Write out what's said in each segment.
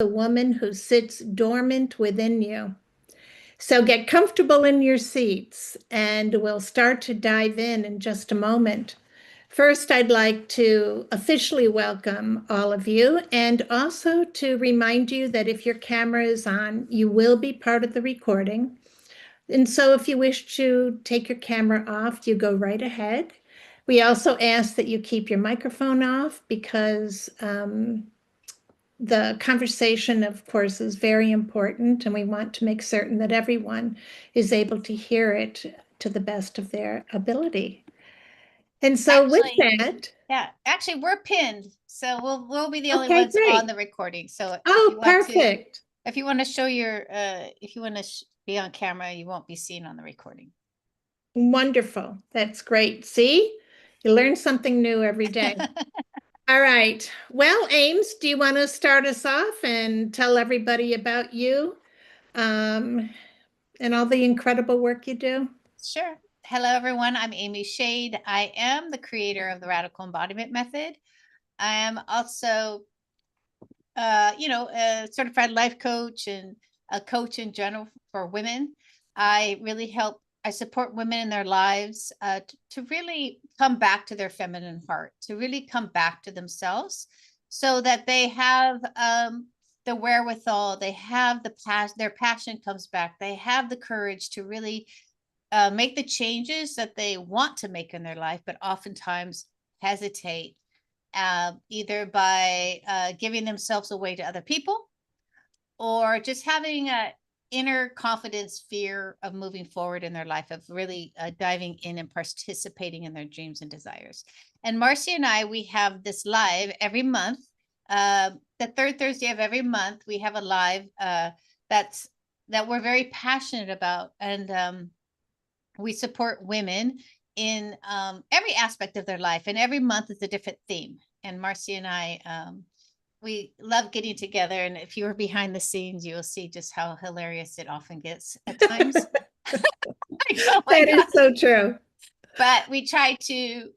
the woman who sits dormant within you. So get comfortable in your seats and we'll start to dive in just a moment. First, I'd like to officially welcome all of you and also to remind you that if your camera is on, you will be part of the recording. And so if you wish to take your camera off, you go right ahead. We also ask that you keep your microphone off because the conversation, of course, is very important, and we want to make certain that everyone is able to hear it to the best of their ability. And so with that, actually we're pinned, so we'll be the only okay, ones on great. the recording. So Oh, perfect. if you want to show your if you want to be on camera, you won't be seen on the recording. Wonderful. That's great. See, you learn something new every day. All right. Well, Ames, do you want to start us off and tell everybody about you and all the incredible work you do? Sure. Hello, everyone. I'm Amy Shade. I am the creator of the Radical Embodiment Method. I am also, a certified life coach and a coach in general for women. I support women in their lives to really come back to their feminine heart, to really come back to themselves so that they have the wherewithal, they have their passion comes back, they have the courage to really make the changes that they want to make in their life, but oftentimes hesitate, either by giving themselves away to other people or just having a inner confidence fear of moving forward in their life, of really diving in and participating in their dreams and desires. And Marcy and I, we have this live every month. The third Thursday of every month, we have a live that we're very passionate about. And we support women in every aspect of their life, and every month is a different theme. And Marcy and I, we love getting together. And if you were behind the scenes, you will see just how hilarious it often gets at times. Oh that is so true. But we try to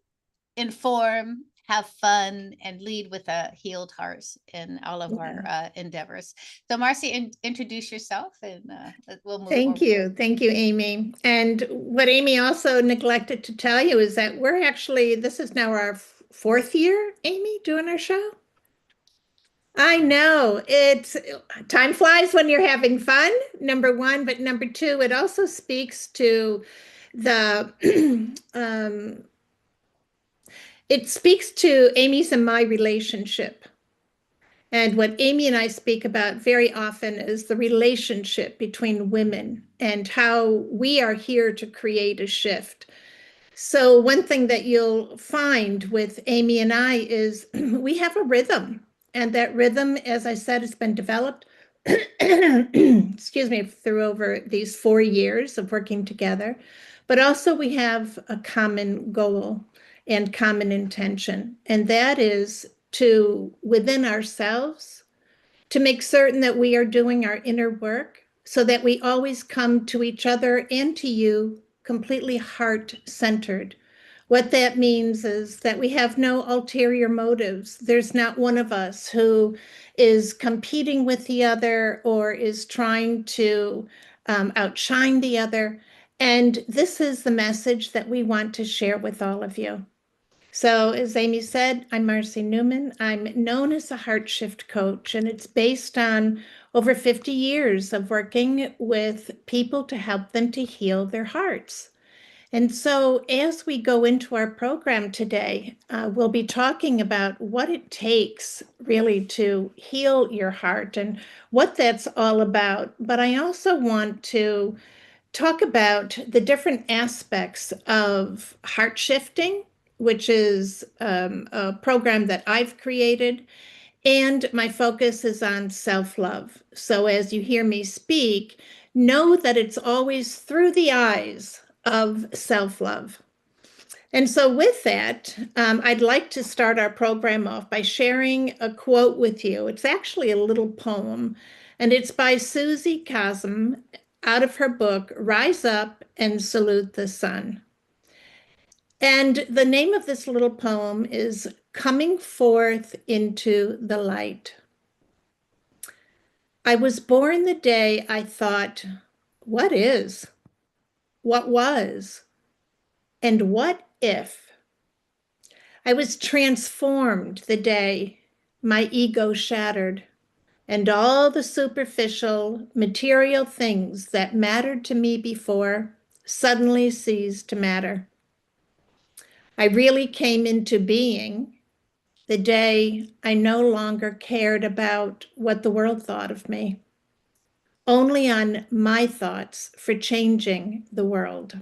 inform, have fun, and lead with a healed heart in all of our endeavors. So Marcy, introduce yourself and we'll move Thank you. Thank you, Amy. And what Amy also neglected to tell you is that this is now our fourth year, Amy, doing our show. I know time flies when you're having fun, number one, but number two, it also speaks to the it speaks to Amy's and my relationship. And what Amy and I speak about very often is the relationship between women and how we are here to create a shift. So one thing that you'll find with Amy and I is we have a rhythm. And that rhythm, as I said, has been developed, excuse me, through over these 4 years of working together. But also we have a common goal and common intention. And that is to, within ourselves, to make certain that we are doing our inner work so that we always come to each other and to you completely heart-centered. What that means is that we have no ulterior motives. There's not one of us who is competing with the other or is trying to outshine the other. And this is the message that we want to share with all of you. So, as Amy said, I'm Marcy Newman. I'm known as a heart shift coach, and it's based on over 50 years of working with people to help them to heal their hearts. And so, as we go into our program today, we'll be talking about what it takes really to heal your heart and what that's all about. But I also want to talk about the different aspects of heart shifting, which is a program that I've created. And my focus is on self-love. So as you hear me speak, know that it's always through the eyes of self-love. And so with that, I'd like to start our program off by sharing a quote with you. It's actually a little poem, and it's by Susie Cosm out of her book, Rise Up and Salute the Sun. And the name of this little poem is Coming Forth into the Light. I was born the day I thought, what is, what was, and what if? I was transformed the day my ego shattered and all the superficial material things that mattered to me before suddenly ceased to matter. I really came into being the day I no longer cared about what the world thought of me, only on my thoughts for changing the world.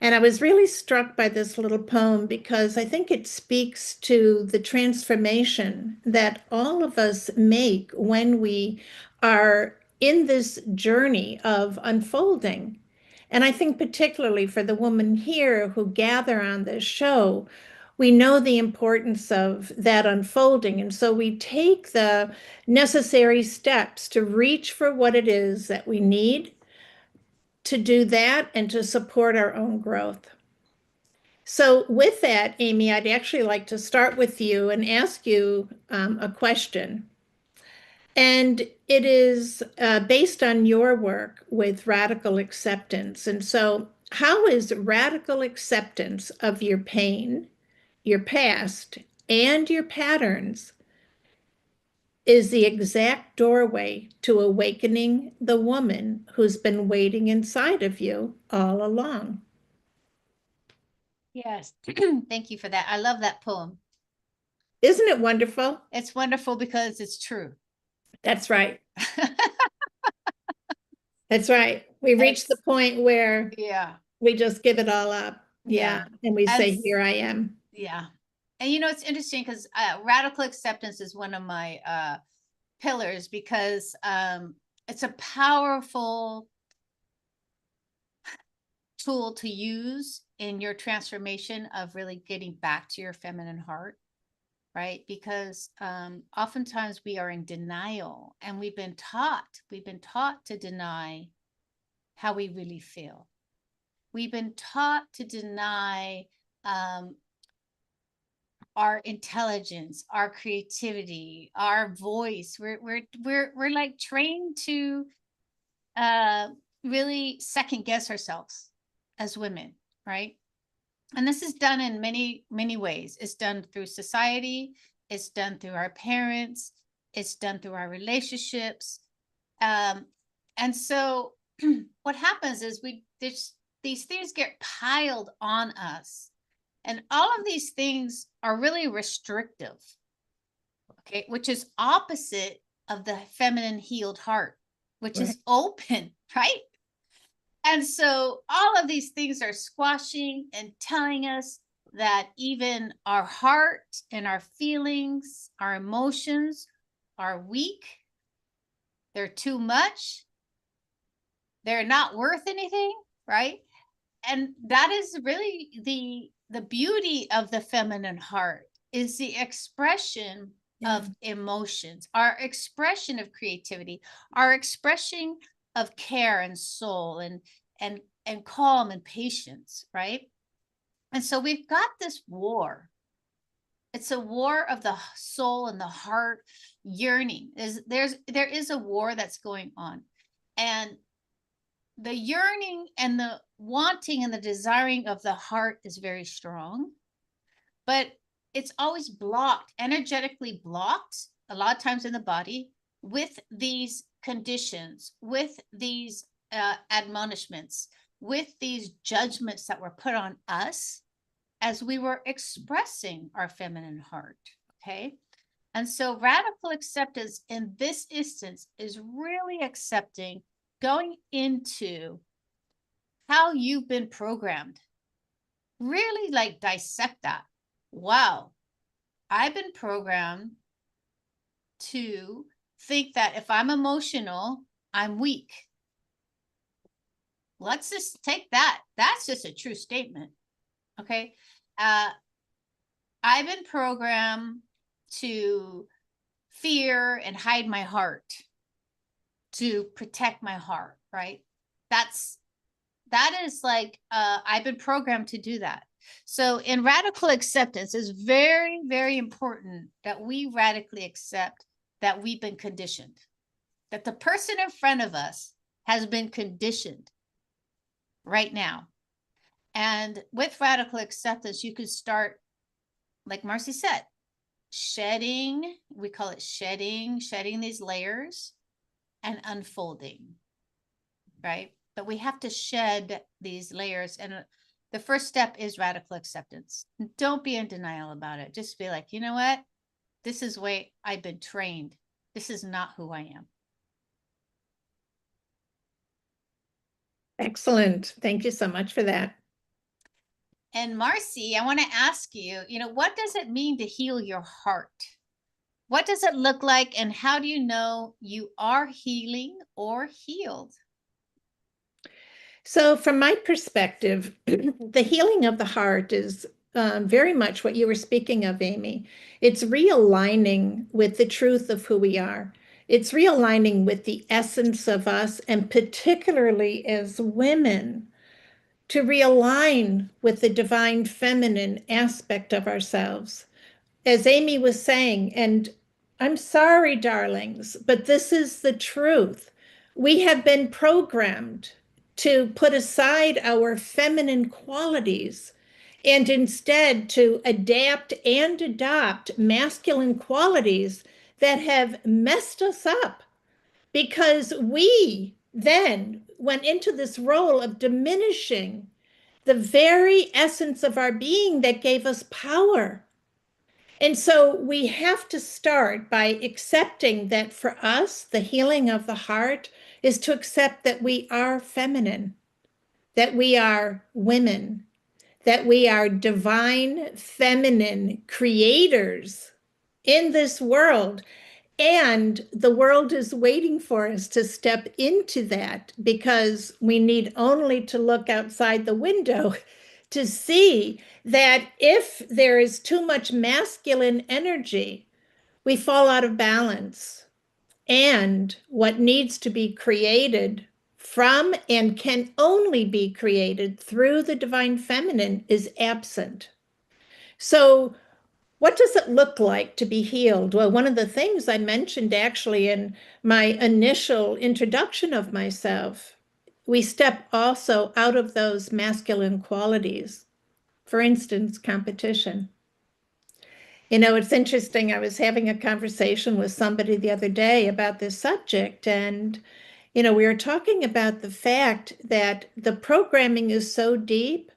And I was really struck by this little poem because I think it speaks to the transformation that all of us make when we are in this journey of unfolding. And I think particularly for the women here who gather on this show, we know the importance of that unfolding. And so we take the necessary steps to reach for what it is that we need to do that and to support our own growth. So, with that, Amy, I'd actually like to start with you and ask you a question. And it is based on your work with radical acceptance. And so, how is radical acceptance of your pain, your past, and your patterns is the exact doorway to awakening the woman who's been waiting inside of you all along? Yes. Thank you for that. I love that poem. Isn't it wonderful? It's wonderful because it's true. That's right. That's right. We reach the It's, point where yeah. we just give it all up. Yeah. Yeah. And we say, As, here I am. yeah. And it's interesting because radical acceptance is one of my pillars because it's a powerful tool to use in your transformation of really getting back to your feminine heart, right? Because oftentimes we are in denial and we've been taught to deny how we really feel. We've been taught to deny our intelligence, our creativity, our voice. We're like trained to uh, really second guess ourselves as women, right? And this is done in many ways. It's done through society. It's done through our parents. It's done through our relationships. And so what happens is these things get piled on us. And all of these things are really restrictive, okay, which is opposite of the feminine healed heart, which Right. is open, right? And so all of these things are squashing and telling us that even our heart and our feelings, our emotions are weak. They're too much. They're not worth anything, right? And that is really the beauty of the feminine heart is the expression of emotions, our expression of creativity, our expression of care and soul and calm and patience, right? And so we've got this war. It's a war of the soul and the heart yearning. There is a war that's going on. And the yearning and the wanting and the desiring of the heart is very strong, but it's always blocked, energetically blocked, a lot of times in the body with these conditions, with these admonishments, with these judgments that were put on us as we were expressing our feminine heart. Okay. And so radical acceptance in this instance is really accepting, going into how you've been programmed. Really like dissect that. Wow, I've been programmed to think that if I'm emotional, I'm weak. Let's just take that. That's just a true statement. Okay. I've been programmed to fear and hide my heart, to protect my heart, right? That is like I've been programmed to do that. So in radical acceptance, it's very, very important that we radically accept that we've been conditioned. that the person in front of us has been conditioned right now. And with radical acceptance, you can start, like Marcy said, shedding. We call it shedding these layers and unfolding, right? But we have to shed these layers. And the first step is radical acceptance. Don't be in denial about it. Just be like, you know what? This is the way I've been trained. This is not who I am. Excellent. Thank you so much for that. And Marcy, I want to ask you, what does it mean to heal your heart? What does it look like, and how do you know you are healing or healed? So, from my perspective, the healing of the heart is very much what you were speaking of, Amy. It's realigning with the truth of who we are. It's realigning with the essence of us, and particularly as women, to realign with the divine feminine aspect of ourselves. As Amy was saying, and I'm sorry, darlings, but this is the truth. We have been programmed to put aside our feminine qualities and instead to adapt and adopt masculine qualities that have messed us up because we then went into this role of diminishing the very essence of our being that gave us power. And so we have to start by accepting that for us, the healing of the heart is to accept that we are feminine, that we are women, that we are divine feminine creators in this world. And the world is waiting for us to step into that because we need only to look outside the window to see that if there is too much masculine energy, we fall out of balance. And what needs to be created from and can only be created through the divine feminine is absent. So, what does it look like to be healed? Well, one of the things I mentioned actually in my initial introduction of myself, we step also out of those masculine qualities. For instance, competition. It's interesting. I was having a conversation with somebody the other day about this subject, and we were talking about the fact that the programming is so deep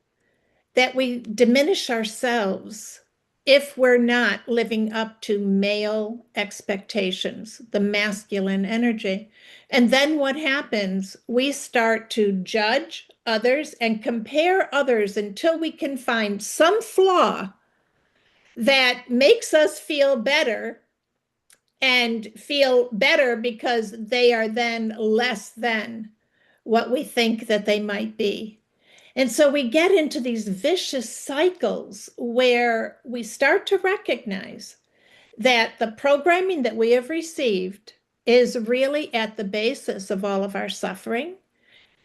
that we diminish ourselves if we're not living up to male expectations, the masculine energy. And then what happens? We start to judge others and compare others until we can find some flaw that makes us feel better and feel better because they are then less than what we think that they might be. And so we get into these vicious cycles where we start to recognize that the programming that we have received is really at the basis of all of our suffering,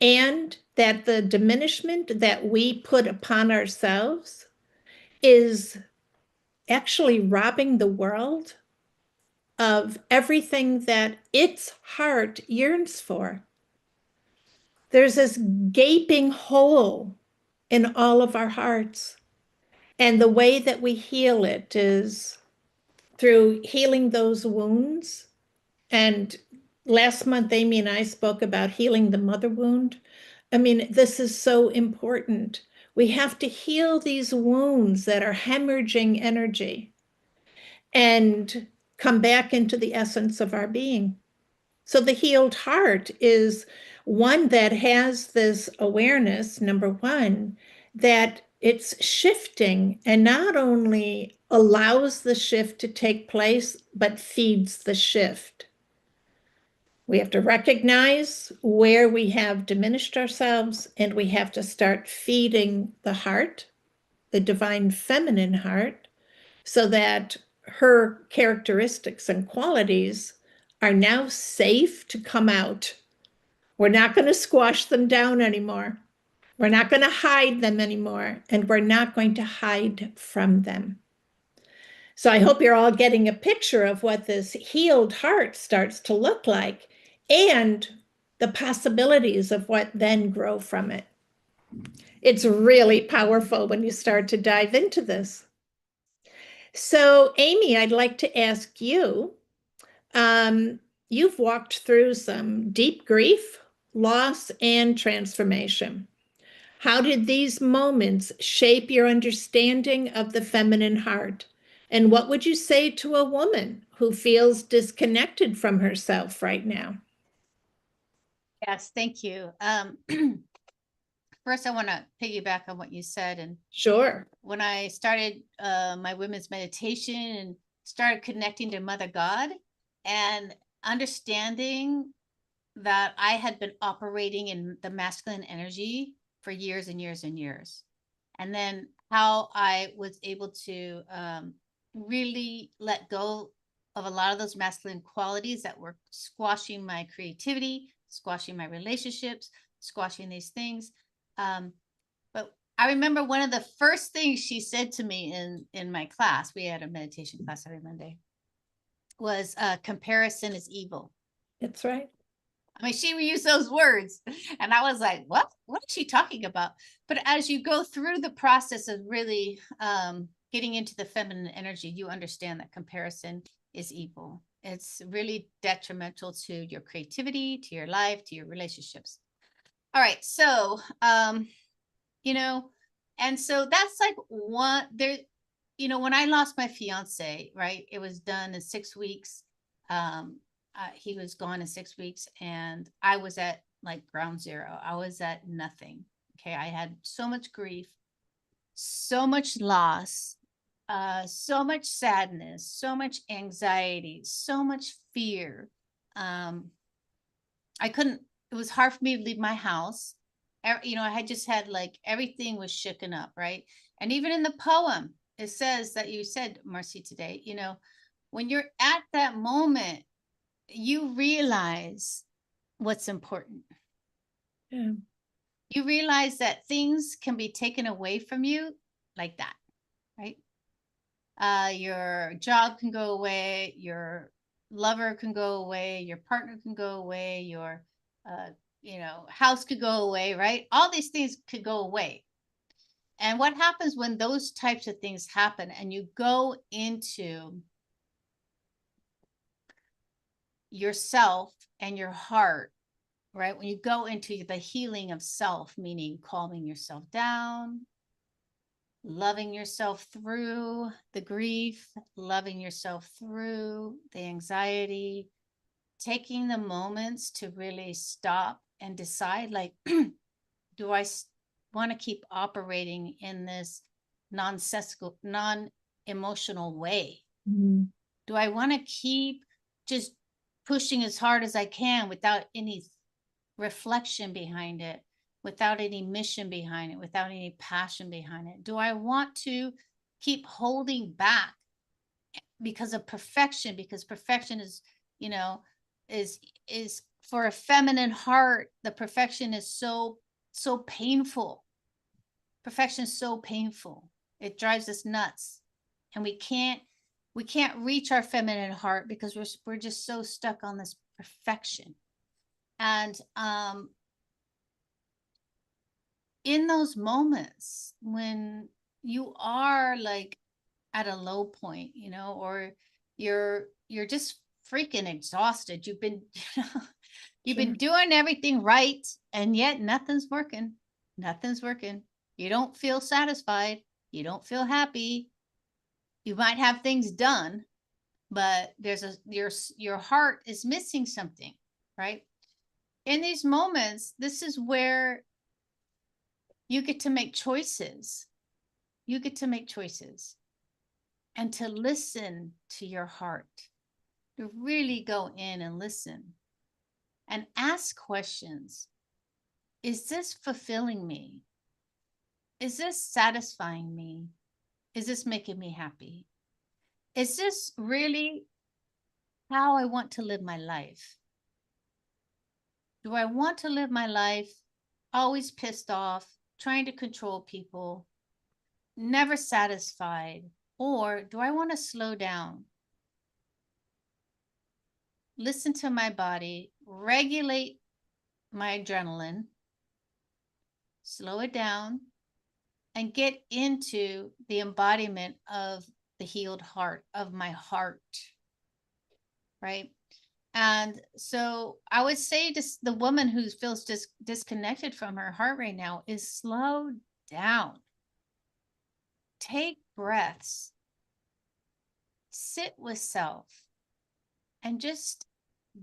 and that the diminishment that we put upon ourselves is actually robbing the world of everything that its heart yearns for. There's this gaping hole in all of our hearts. And the way that we heal it is through healing those wounds. And last month, Amy and I spoke about healing the mother wound. I mean, this is so important. We have to heal these wounds that are hemorrhaging energy and come back into the essence of our being. So the healed heart is one that has this awareness, number one, that it's shifting and not only allows the shift to take place, but feeds the shift. We have to recognize where we have diminished ourselves, and we have to start feeding the heart, the divine feminine heart, so that her characteristics and qualities are now safe to come out. We're not going to squash them down anymore. We're not going to hide them anymore, and we're not going to hide from them. So I hope you're all getting a picture of what this healed heart starts to look like. and the possibilities of what then grow from it. It's really powerful when you start to dive into this. So, Amy, I'd like to ask you, um, you've walked through some deep grief, loss, and transformation. How did these moments shape your understanding of the feminine heart? And what would you say to a woman who feels disconnected from herself right now? Yes, thank you. First, I want to piggyback on what you said. And Sure. when I started my women's meditation and started connecting to Mother God and understanding that I had been operating in the masculine energy for years and years and years. And then how I was able to really let go of a lot of those masculine qualities that were squashing my creativity, squashing my relationships, squashing these things. But I remember one of the first things she said to me in my class, we had a meditation class every Monday, was comparison is evil. That's right. I mean, she would use those words. And I was like, what? What is she talking about? But as you go through the process of really getting into the feminine energy, you understand that comparison is evil. It's really detrimental to your creativity, to your life, to your relationships. All right. So, you know, and so that's like one there, when I lost my fiance, right, it was done in 6 weeks. He was gone in 6 weeks, and I was at like ground zero. I was at nothing. Okay. I had so much grief, so much loss, so much sadness, so much anxiety, so much fear. Um, I couldn't, it was hard for me to leave my house. I had just had like everything was shooken up, right? And even in the poem, it says that you said, Marcy, today, when you're at that moment, you realize what's important. Yeah. You realize that things can be taken away from you like that, right? Your job can go away, your lover can go away, your partner can go away, your house could go away, right? All these things could go away. And what happens when those types of things happen and you go into yourself and your heart, right? When you go into the healing of self, meaning calming yourself down, loving yourself through the grief, loving yourself through the anxiety, taking the moments to really stop and decide, like, do I want to keep operating in this nonsensical, non-emotional way? Mhm. Do I want to keep just pushing as hard as I can without any reflection behind it, without any mission behind it, without any passion behind it? Do I want to keep holding back because of perfection? Because perfection is, you know, is for a feminine heart, the perfection is so painful. Perfection is so painful. It drives us nuts. And we can't reach our feminine heart because we're just so stuck on this perfection. And in those moments when you are like at a low point, or you're just freaking exhausted. You've been you've Sure. been doing everything right, and yet nothing's working. Nothing's working. You don't feel satisfied. You don't feel happy. You might have things done, but your heart is missing something, right? In these moments, this is where you get to make choices. You get to make choices and to listen to your heart, to really go in and listen and ask questions. Is this fulfilling me? Is this satisfying me? Is this making me happy? Is this really how I want to live my life? Do I want to live my life always pissed off, trying to control people, never satisfied? Or do I want to slow down, listen to my body, regulate my adrenaline, slow it down, and get into the embodiment of the healed heart, of my heart, right? And so I would say to the woman who feels disconnected from her heart right now is slow down. Take breaths, sit with self, and just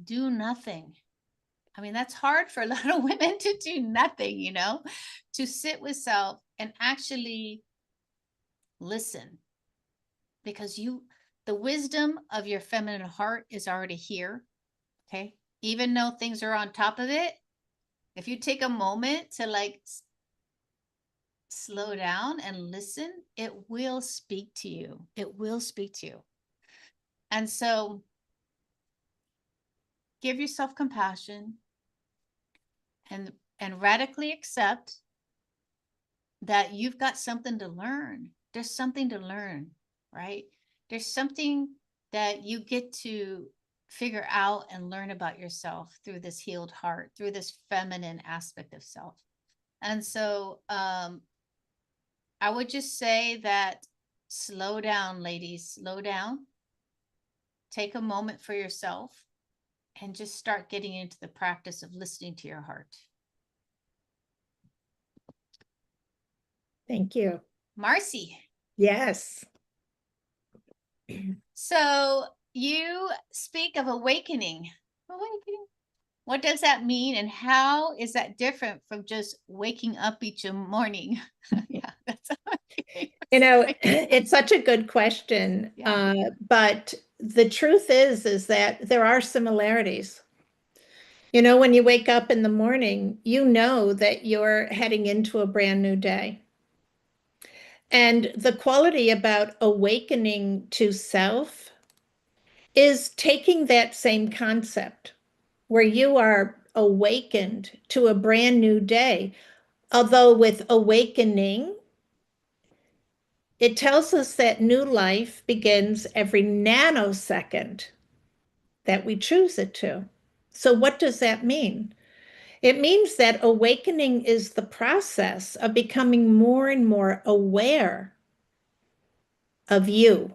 do nothing. I mean, that's hard for a lot of women to do nothing, to sit with self and actually listen, because the wisdom of your feminine heart is already here. Okay. Even though things are on top of it, if you take a moment to like slow down and listen, it will speak to you. It will speak to you. And so give yourself compassion and radically accept that you've got something to learn. There's something to learn, right? There's something that you get to figure out and learn about yourself through this healed heart, through this feminine aspect of self. And so I would just say that slow down, ladies, slow down. Take a moment for yourself and just start getting into the practice of listening to your heart. Thank you. Marcy. Yes. So you speak of awakening. Awakening. What does that mean, and how is that different from just waking up each morning? Yeah, that's it's such a good question. Yeah. But the truth is that there are similarities. When you wake up in the morning, you know that you're heading into a brand new day. And the quality about awakening to self is taking that same concept where you are awakened to a brand new day. Although with awakening, it tells us that new life begins every nanosecond that we choose it to. So, what does that mean? It means that awakening is the process of becoming more and more aware of you,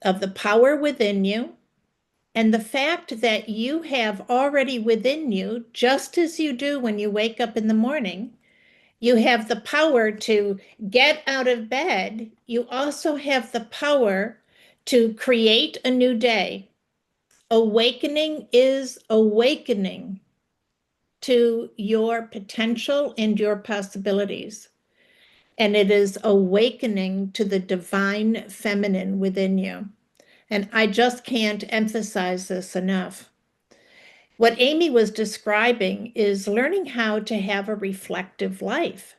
of the power within you, and the fact that you have already within you, just as you do when you wake up in the morning, you have the power to get out of bed. You also have the power to create a new day. Awakening is awakening to your potential and your possibilities. And it is awakening to the divine feminine within you. And I just can't emphasize this enough. What Amy was describing is learning how to have a reflective life.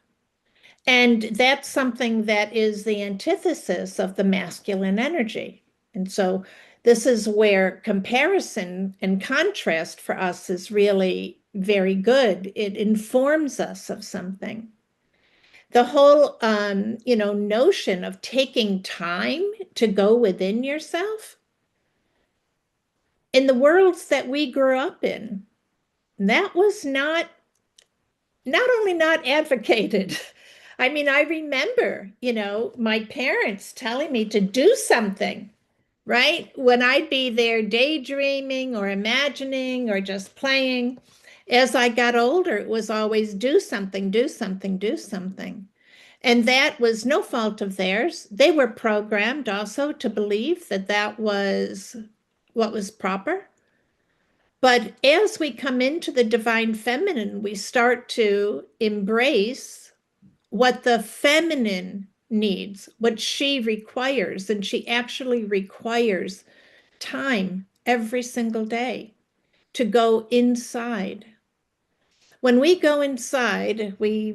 And that's something that is the antithesis of the masculine energy. And so this is where comparison and contrast for us is really very good. It informs us of something. The whole, notion of taking time to go within yourself in the worlds that we grew up in, that was not only not advocated. I mean, I remember, my parents telling me to do something, right? When I'd be there daydreaming or imagining or just playing. As I got older, it was always do something, do something, do something. And that was no fault of theirs. They were programmed also to believe that that was what was proper. But as we come into the divine feminine, we start to embrace what the feminine needs, what she requires. And she actually requires time every single day to go inside. When we go inside, we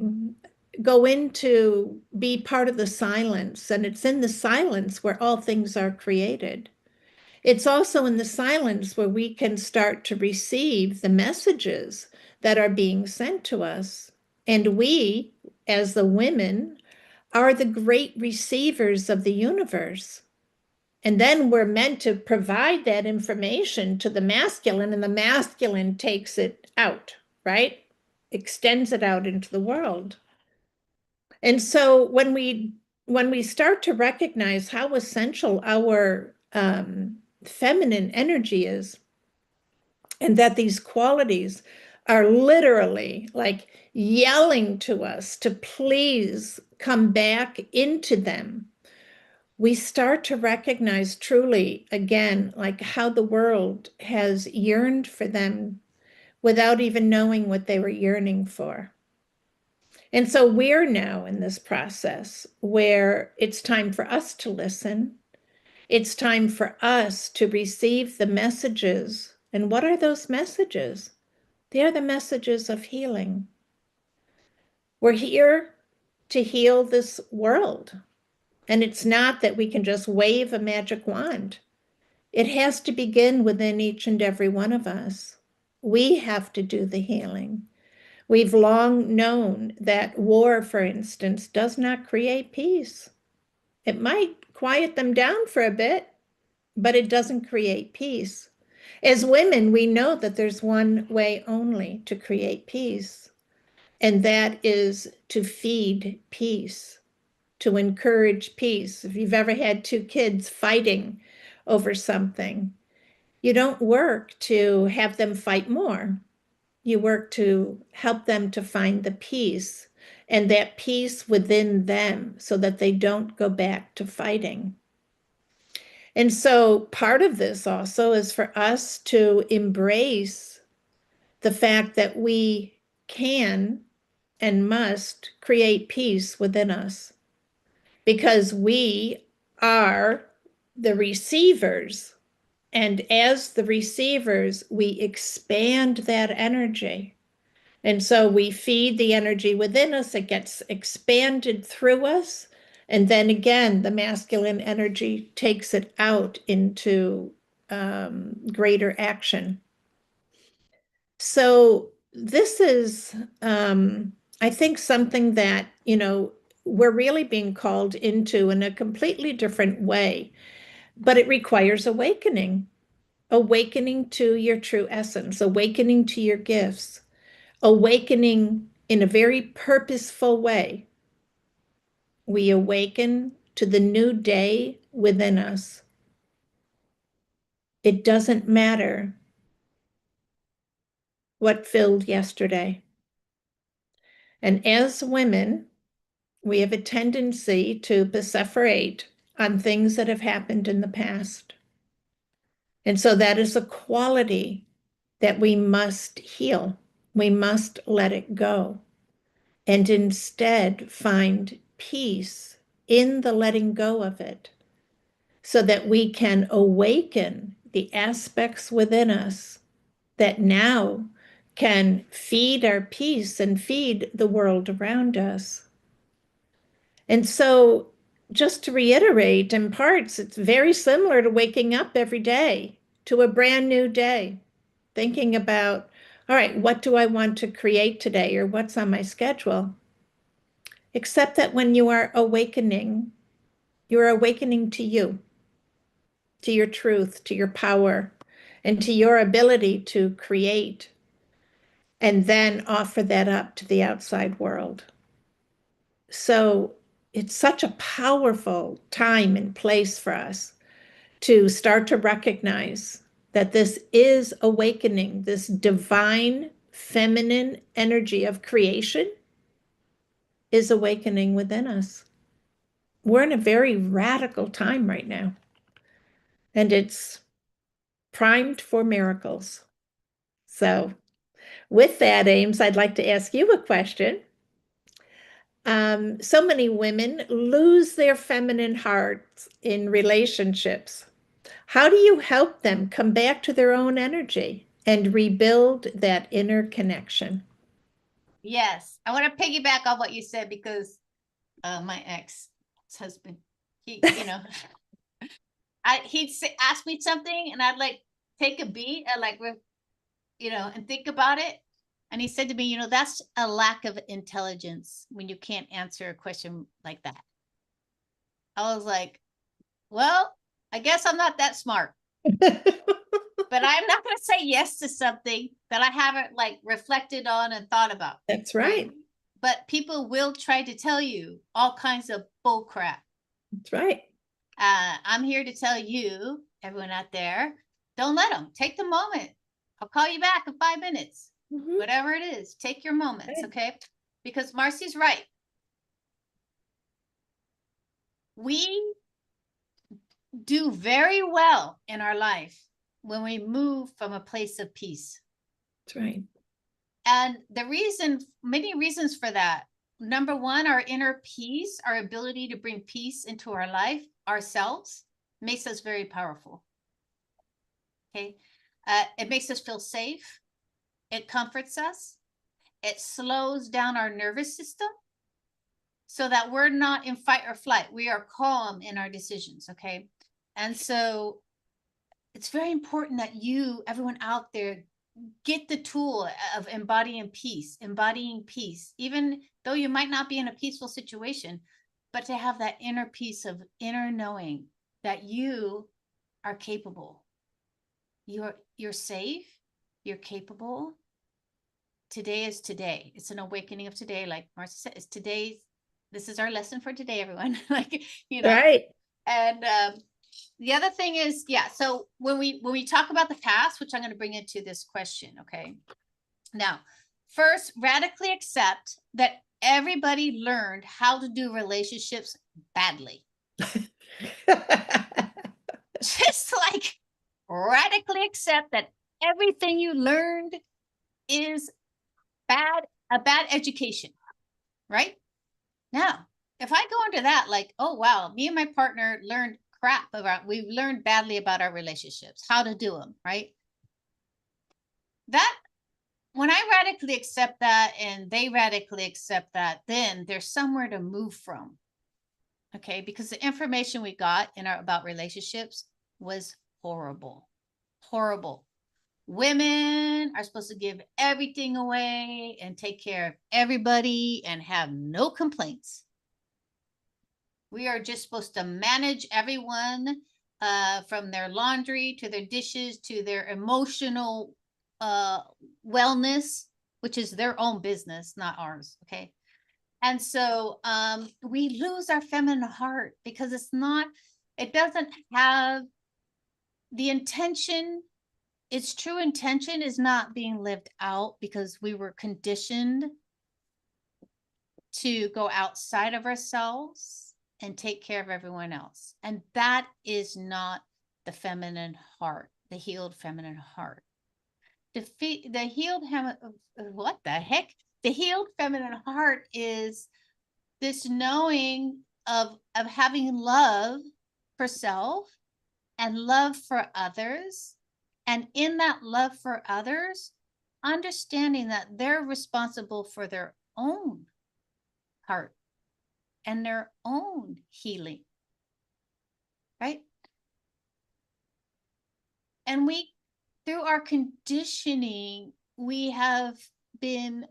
go in to be part of the silence, and it's in the silence where all things are created. It's also in the silence where we can start to receive the messages that are being sent to us. And we, as the women, are the great receivers of the universe. And then we're meant to provide that information to the masculine, and the masculine takes it out, right? Extends it out into the world. And so when we start to recognize how essential our feminine energy is, and that these qualities are literally like yelling to us to please come back into them, we start to recognize truly again, like how the world has yearned for them without even knowing what they were yearning for. And so we're now in this process where it's time for us to listen. It's time for us to receive the messages. And what are those messages? They are the messages of healing. We're here to heal this world. And it's not that we can just wave a magic wand. It has to begin within each and every one of us. We have to do the healing. We've long known that war, for instance, does not create peace. It might quiet them down for a bit, but it doesn't create peace. As women, we know that there's one way only to create peace, and that is to feed peace, to encourage peace. If you've ever had two kids fighting over something, you don't work to have them fight more. You work to help them to find the peace and that peace within them so that they don't go back to fighting. And so part of this also is for us to embrace the fact that we can and must create peace within us because we are the receivers. And as the receivers, we expand that energy. And so we feed the energy within us, it gets expanded through us. And then again, the masculine energy takes it out into greater action. So this is, I think, something that, we're really being called into in a completely different way, but it requires awakening, awakening to your true essence, awakening to your gifts, awakening in a very purposeful way. We awaken to the new day within us. It doesn't matter what filled yesterday. And as women, we have a tendency to perseverate on things that have happened in the past. And so that is a quality that we must heal. We must let it go and instead find peace in the letting go of it so that we can awaken the aspects within us that now can feed our peace and feed the world around us. And so, just to reiterate, in parts, it's very similar to waking up every day to a brand new day, thinking about, all right, what do I want to create today or what's on my schedule? Except that when you are awakening, you're awakening to you, to your truth, to your power, and to your ability to create and then offer that up to the outside world. So it's such a powerful time and place for us to start to recognize that this is awakening, this divine feminine energy of creation is awakening within us. We're in a very radical time right now, and it's primed for miracles. So, with that, Ames, I'd like to ask you a question. So many women lose their feminine hearts in relationships. How do you help them come back to their own energy and rebuild that inner connection? Yes, I want to piggyback on what you said because my ex-husband, he'd ask me something and I'd like take a beat and and think about it. And he said to me, that's a lack of intelligence when you can't answer a question like that. I was like, well, I guess I'm not that smart, but I'm not going to say yes to something that I haven't like reflected on and thought about. That's right. But people will try to tell you all kinds of bull crap. That's right. I'm here to tell you, everyone out there, don't let them. Take the moment. I'll call you back in 5 minutes. Mhm. Whatever it is, take your moments, okay? Because Marcy's right. We do very well in our life when we move from a place of peace. That's right. And the reason, many reasons for that. Number one, our inner peace, our ability to bring peace into our life, ourselves, makes us very powerful. Okay. It makes us feel safe. It comforts us. It slows down our nervous system so that we're not in fight or flight. We are calm in our decisions. Okay. And so it's very important that you, everyone out there, get the tool of embodying peace, even though you might not be in a peaceful situation, but to have that inner peace of inner knowing that you are capable. You're safe, you're capable. Today is today. It's an awakening of today. Like Marcia said, it's today's, this is our lesson for today, everyone. Like, Right. And the other thing is, yeah, so when we talk about the past, which I'm going to bring into this question, okay? Now, first, radically accept that everybody learned how to do relationships badly. Just like radically accept that everything you learned is a bad education, right? Now, if I go into that, like, oh, wow, me and my partner learned crap we've learned badly about our relationships, how to do them, right? That, when I radically accept that and they radically accept that, then there's somewhere to move from. Okay, because the information we got about relationships was horrible. Horrible. Women are supposed to give everything away and take care of everybody and have no complaints. We are just supposed to manage everyone, from their laundry to their dishes to their emotional wellness, which is their own business, not ours. Okay. And so we lose our feminine heart because it doesn't have the intention. Its true intention is not being lived out because we were conditioned to go outside of ourselves and take care of everyone else. And that is not the feminine heart, the healed feminine heart. The healed, what the heck? The healed feminine heart is this knowing of having love for self and love for others. And in that love for others, understanding that they're responsible for their own heart and their own healing, right? And through our conditioning, we have been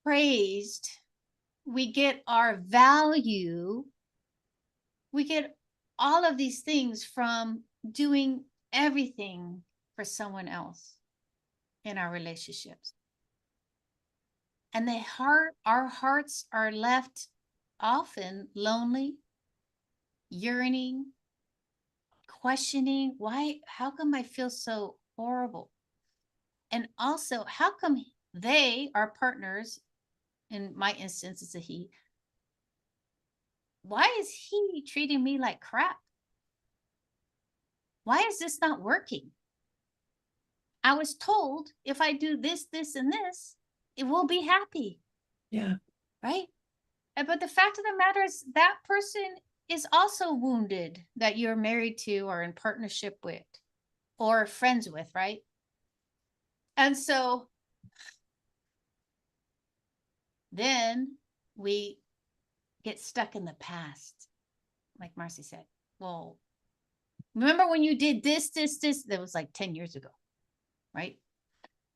praised. We get our value. We get all of these things from doing everything for someone else in our relationships. And our hearts are left often lonely, yearning, questioning, how come I feel so horrible? And also, how come our partners, in my instance, it's a he, why is he treating me like crap? Why is this not working? I was told if I do this, this, and this, it will be happy. Yeah. Right? But the fact of the matter is that person is also wounded that you're married to or in partnership with or friends with, right? And so then we get stuck in the past. Like Marcy said, well, remember when you did this? That was like 10 years ago, right?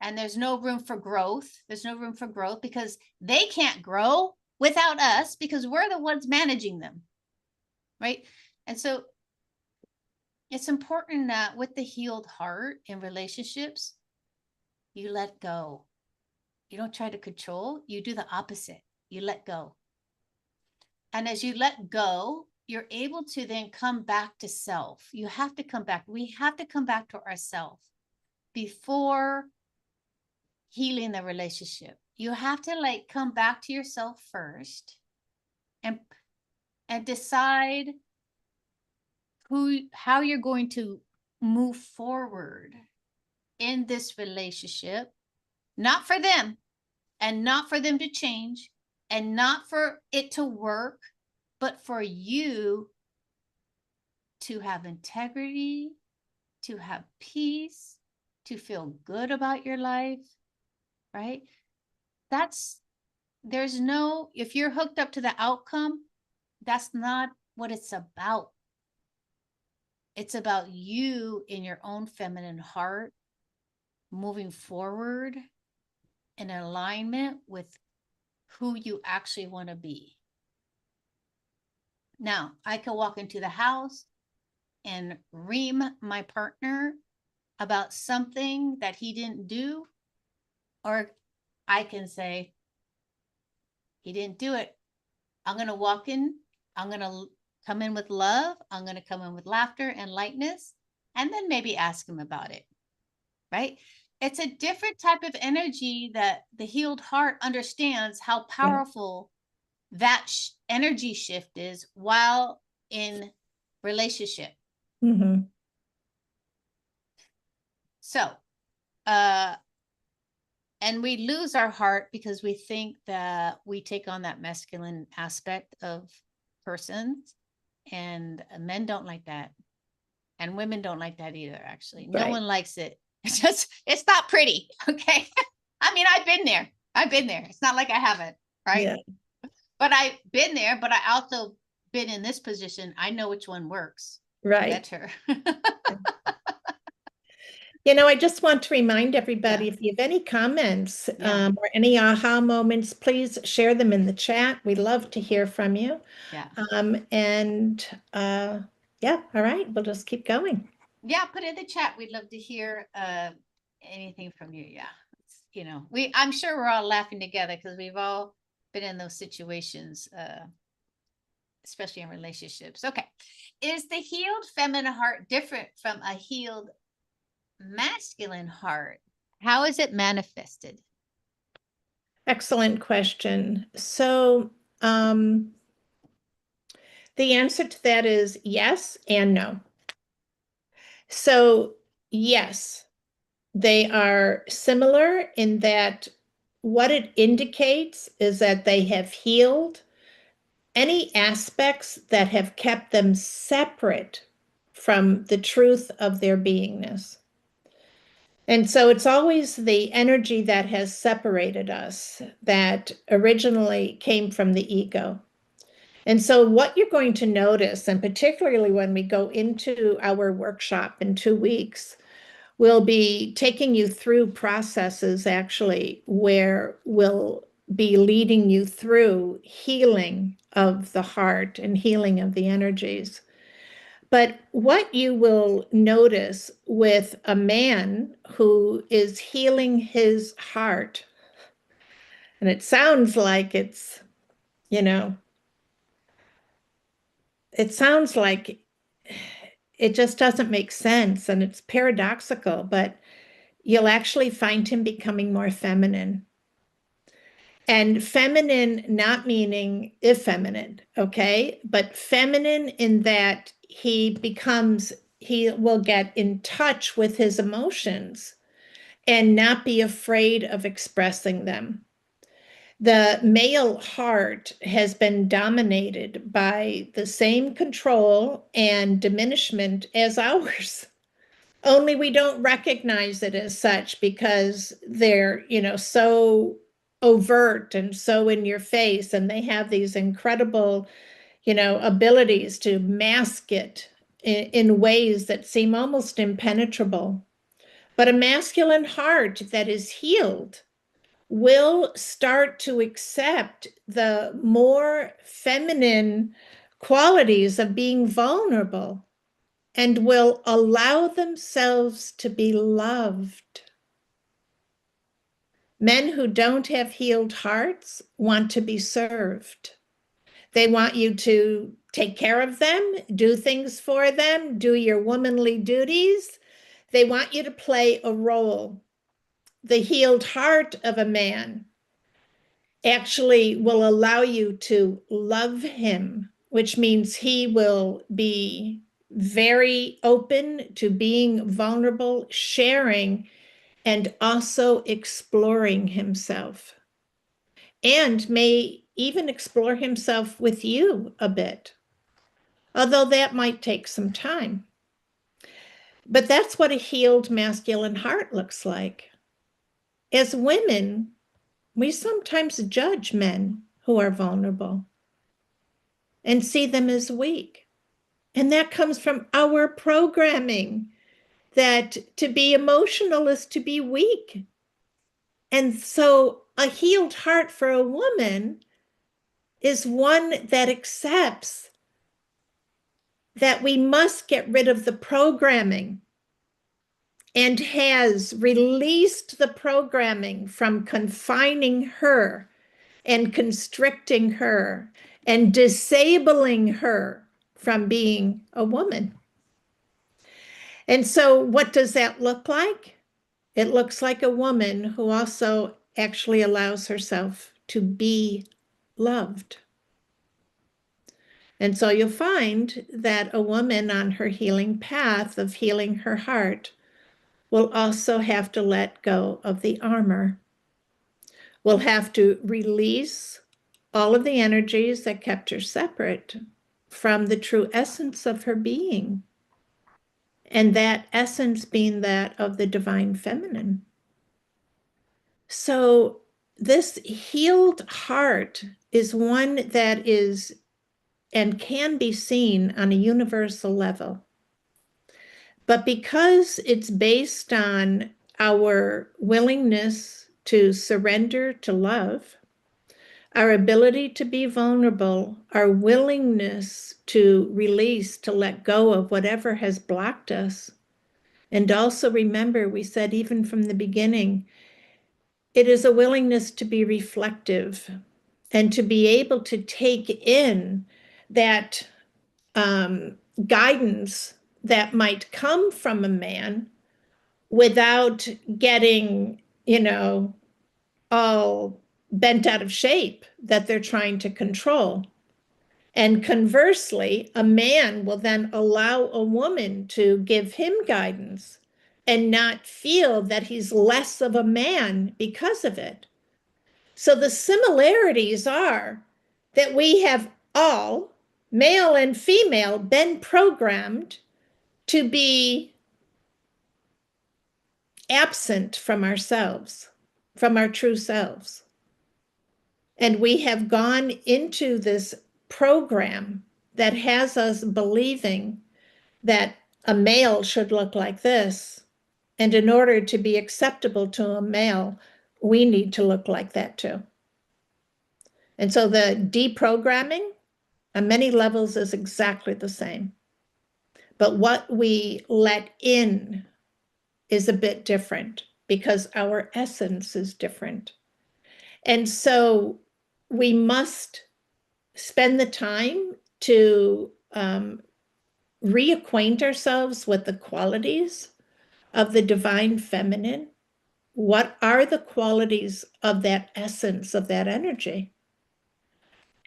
And there's no room for growth. There's no room for growth because they can't grow without us because we're the ones managing them, right? And so it's important that with the healed heart in relationships, you let go. You don't try to control, you do the opposite. You let go. And as you let go, you're able to then come back to self. You have to come back. We have to come back to ourself before healing the relationship. You have to like come back to yourself first and decide how you're going to move forward in this relationship, not for them and not for them to change and not for it to work, but for you to have integrity, to have peace, to feel good about your life, right? That's, there's no, if you're hooked up to the outcome, that's not what it's about. It's about you in your own feminine heart moving forward in alignment with who you actually want to be. Now, I could walk into the house and ream my partner about something that he didn't do, or I can say, he didn't do it. I'm going to walk in, I'm going to come in with love, I'm going to come in with laughter and lightness, and then maybe ask him about it, right? It's a different type of energy that the healed heart understands how powerful that energy shift is while in relationship. Mm-hmm. So, and we lose our heart because we think that we take on that masculine aspect of persons, and men don't like that. And women don't like that either, actually. No one likes it. It's just, it's not pretty. Okay. I mean, I've been there. I've been there. It's not like I haven't, right? Yeah. But I've been there, but I also been in this position. I know which one works. Right. Better. You know, I just want to remind everybody, if you have any comments or any aha moments, please share them in the chat. We love to hear from you. Yeah. Yeah, all right, we'll just keep going. Yeah, put it in the chat. We'd love to hear anything from you. Yeah. You know, I'm sure we're all laughing together because we've all been in those situations, especially in relationships. Okay. Is the healed feminine heart different from a healed masculine heart? How is it manifested? Excellent question. So, the answer to that is yes and no. So, yes, they are similar in that what it indicates is that they have healed any aspects that have kept them separate from the truth of their beingness. And so it's always the energy that has separated us that originally came from the ego. And so what you're going to notice, and particularly when we go into our workshop in 2 weeks, we'll be taking you through processes actually where we'll be leading you through healing of the heart and healing of the energies. But what you will notice with a man who is healing his heart, and it sounds like it's, you know, it sounds like it just doesn't make sense and it's paradoxical, but you'll actually find him becoming more feminine. And feminine, not meaning effeminate, okay? But feminine in that he will get in touch with his emotions and not be afraid of expressing them. The male heart has been dominated by the same control and diminishment as ours. Only we don't recognize it as such because they're, so overt and so in your face, and they have these incredible, abilities to mask it in ways that seem almost impenetrable. But a masculine heart that is healed will start to accept the more feminine qualities of being vulnerable and will allow themselves to be loved. Men who don't have healed hearts want to be served. They want you to take care of them, do things for them, do your womanly duties. They want you to play a role. The healed heart of a man actually will allow you to love him, which means he will be very open to being vulnerable, sharing, and also exploring himself, and may even explore himself with you a bit, although that might take some time. But that's what a healed masculine heart looks like. As women, we sometimes judge men who are vulnerable and see them as weak. And that comes from our programming that to be emotional is to be weak. And so a healed heart for a woman is one that accepts that we must get rid of the programming and has released the programming from confining her and constricting her and disabling her from being a woman. And so, what does that look like? It looks like a woman who also actually allows herself to be loved. And so you'll find that a woman on her healing path of healing her heart will also have to let go of the armor, will have to release all of the energies that kept her separate from the true essence of her being. And that essence being that of the divine feminine. So, this healed heart is one that is and can be seen on a universal level. But because it's based on our willingness to surrender to love, our ability to be vulnerable, our willingness to release, to let go of whatever has blocked us. And also remember, we said even from the beginning, it is a willingness to be reflective and to be able to take in that guidance that might come from a man without getting, all bent out of shape that they're trying to control. And conversely, a man will then allow a woman to give him guidance and not feel that he's less of a man because of it. So the similarities are that we have all, male and female, been programmed to be absent from ourselves, from our true selves. And we have gone into this program that has us believing that a male should look like this. And in order to be acceptable to a male, we need to look like that too. And so the deprogramming on many levels is exactly the same. But what we let in is a bit different because our essence is different. And so we must spend the time to reacquaint ourselves with the qualities of the divine feminine. What are the qualities of that essence, of that energy?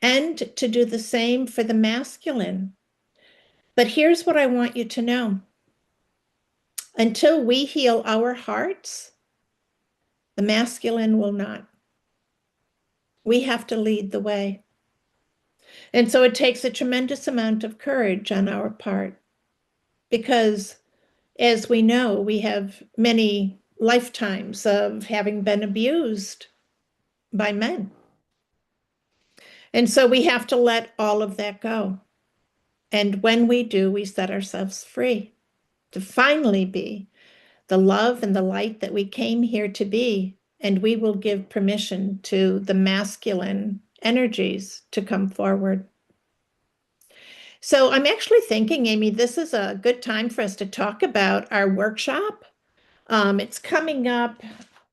And to do the same for the masculine. But here's what I want you to know. Until we heal our hearts, the masculine will not. We have to lead the way. And so it takes a tremendous amount of courage on our part because, as we know, we have many lifetimes of having been abused by men. And so we have to let all of that go. And when we do, we set ourselves free to finally be the love and the light that we came here to be. And we will give permission to the masculine energies to come forward. So I'm actually thinking, Amy, this is a good time for us to talk about our workshop. It's coming up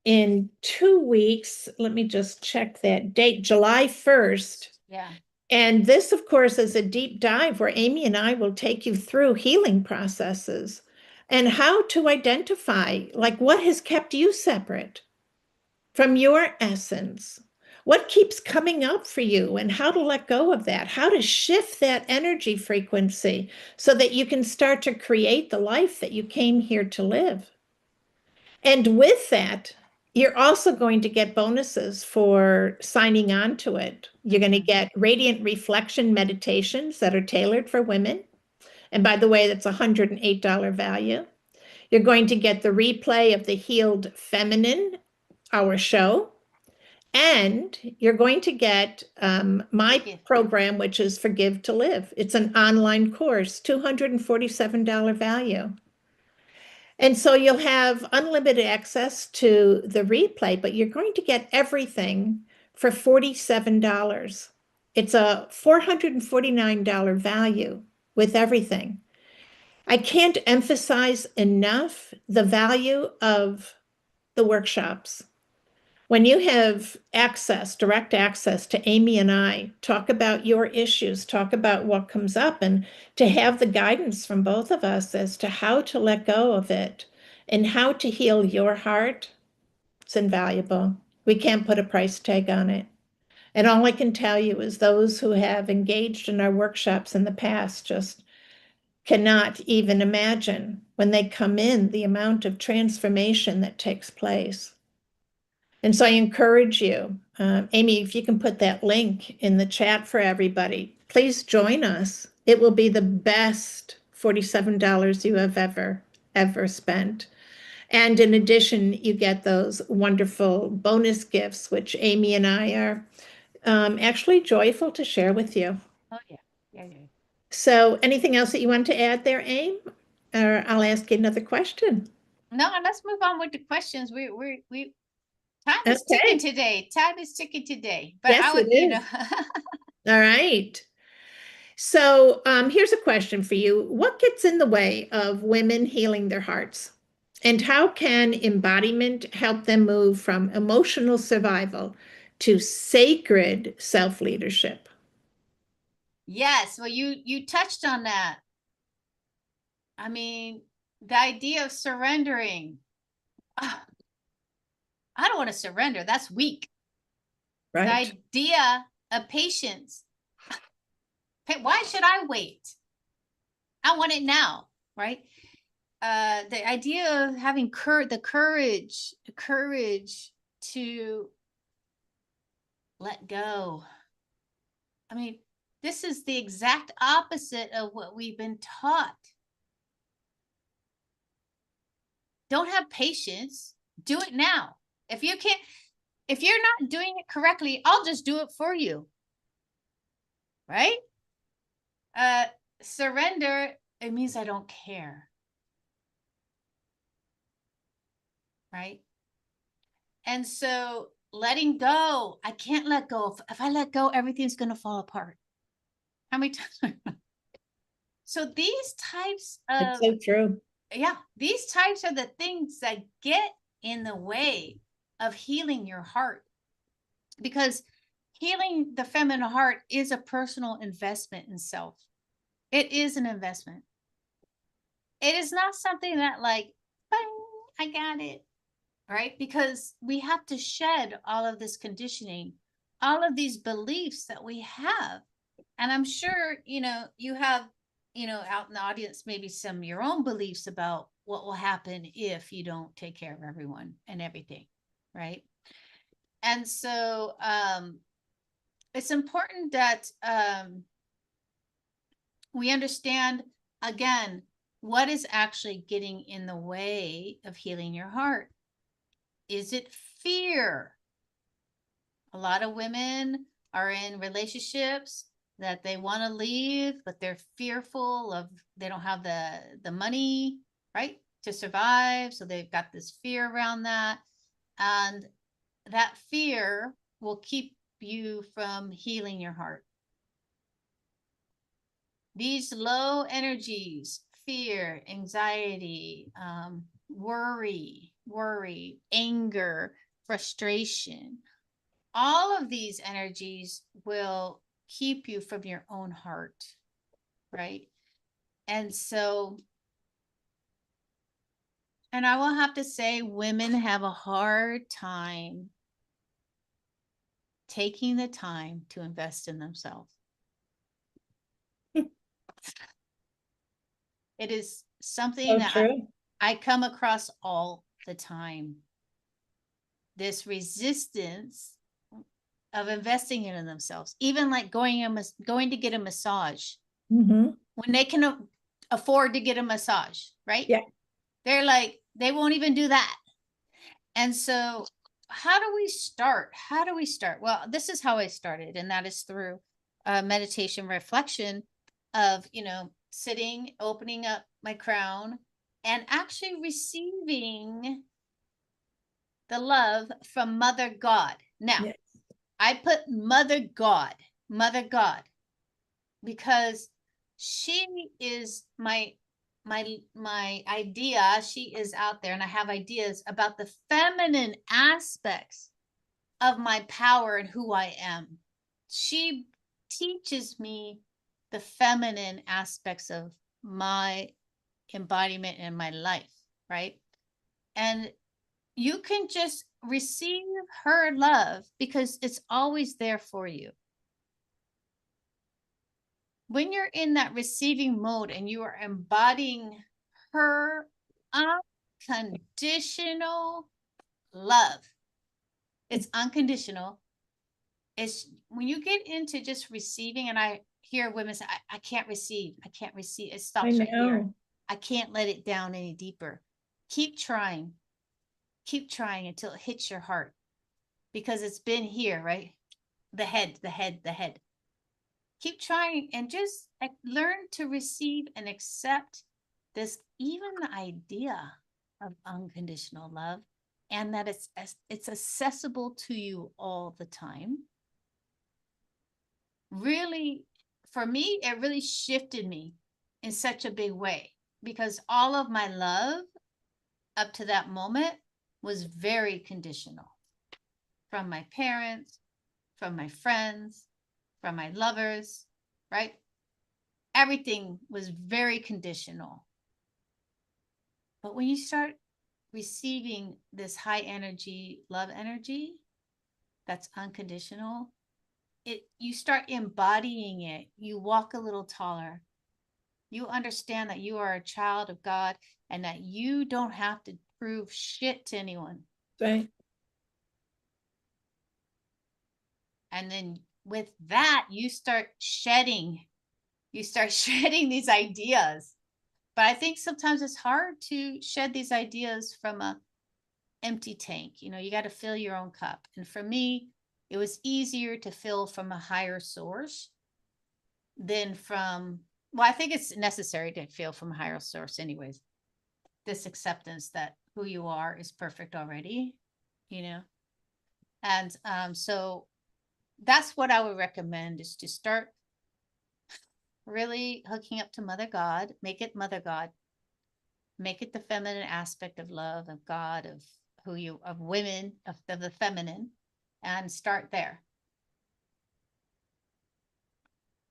in 2 weeks. Let me just check that date, July 1st. Yeah. And this, of course, is a deep dive where Amy and I will take you through healing processes and how to identify, like, what has kept you separate from your essence. What keeps coming up for you and how to let go of that, how to shift that energy frequency so that you can start to create the life that you came here to live. And with that, you're also going to get bonuses for signing on to it. You're going to Mhm. get radiant reflection meditations that are tailored for women. And by the way, that's a $108 value. You're going to get the replay of the Healed Feminine, our show. And you're going to get my Forgive. program, which is Forgive to Live. It's an online course, $247 value. And so you'll have unlimited access to the replay, but you're going to get everything for $47. It's a $449 value with everything. I can't emphasize enough the value of the workshops. When you have access, direct access to Amy and I, talk about your issues, talk about what comes up, and to have the guidance from both of us as to how to let go of it and how to heal your heart, it's invaluable. We can't put a price tag on it. And all I can tell you is those who have engaged in our workshops in the past just cannot even imagine when they come in the amount of transformation that takes place. And so I encourage you, Amy, if you can put that link in the chat for everybody, please join us. It will be the best $47 you have ever spent. And in addition, you get those wonderful bonus gifts, which Amy and I are actually joyful to share with you. Oh yeah. Yeah, yeah. So anything else that you want to add there, Amy? Or I'll ask you another question. No, let's move on with the questions. We time is ticking Okay. today. Time is ticking today. But Yes, I it would, is. All right. So here's a question for you. What gets in the way of women healing their hearts? And how can embodiment help them move from emotional survival to sacred self-leadership? yes, well, you touched on that. I mean, the idea of surrendering. Ah, I don't want to surrender. That's weak. The Right. idea of patience. Why should I wait? I want it now, right? The idea of having the courage to let go. I mean, this is the exact opposite of what we've been taught. Don't have patience. Do it now. If you can't, if you're not doing it correctly, I'll just do it for you. Right? Uh, Surrender, it means I don't care. Right? And so letting go, I can't let go. If I let go, everything's going to fall apart. How many times? So these types It's of, so true. yeah, these types are the things that get in the way of healing your heart, because healing the feminine heart is a personal investment in self. It is an investment. It is not something that, like, bang, I got it, right? Because we have to shed all of this conditioning, all of these beliefs that we have. And I'm sure, you have, out in the audience, maybe some of your own beliefs about what will happen if you don't take care of everyone and everything, right? And so it's important that we understand, again, what is actually getting in the way of healing your heart. Is it fear? A lot of women are in relationships that they want to leave, but they're fearful of, they don't have the money, right, to survive. So they've got this fear around that. And that fear will keep you from healing your heart. These low energies, fear, anxiety, worry, anger, frustration, all of these energies will keep you from your own heart, right? And so, and I will have to say, women have a hard time taking the time to invest in themselves. It is something So that true. I come across all the time. This resistance of investing in themselves, even like going to get a massage Hmm. when they can afford to get a massage, right? Yeah. They're like, they won't even do that. And so, how do we start? How do we start? Well, this is how I started, and that is through meditation reflection of, sitting, opening up my crown, and actually receiving the love from Mother God. Now, Yes. I put Mother God, because she is my idea. She is out there, and I have ideas about the feminine aspects of my power and who I am. She teaches me the feminine aspects of my embodiment in my life, right? And you can just receive her love because it's always there for you. When you're in that receiving mode and you are embodying her unconditional love, it's unconditional. It's when you get into just receiving, and I hear women say, I can't receive, I can't receive. It I stops right here. know. I can't let it down any deeper. Keep trying. Keep trying until it hits your heart, because it's been here, right? The head. Keep trying and just learn to receive and accept this, even the idea of unconditional love, and that it's accessible to you all the time. Really, for me, it really shifted me in such a big way, because all of my love up to that moment was very conditional, from my parents, from my friends, from my lovers, right? Everything was very conditional. But when you start receiving this high energy, love energy that's unconditional, you start embodying it. You walk a little taller. You understand that you are a child of God and that you don't have to prove shit to anyone. Right. And then with that, you start shedding these ideas. But I think sometimes it's hard to shed these ideas from a empty tank. You got to fill your own cup. And for me, it was easier to fill from a higher source than from, well, I think it's necessary to fill from a higher source anyways. This acceptance that who you are is perfect already, you know? And so that's what I would recommend, is to start really hooking up to Mother God, make it Mother God, make it the feminine aspect of love, of God, of of women, of the feminine, and start there.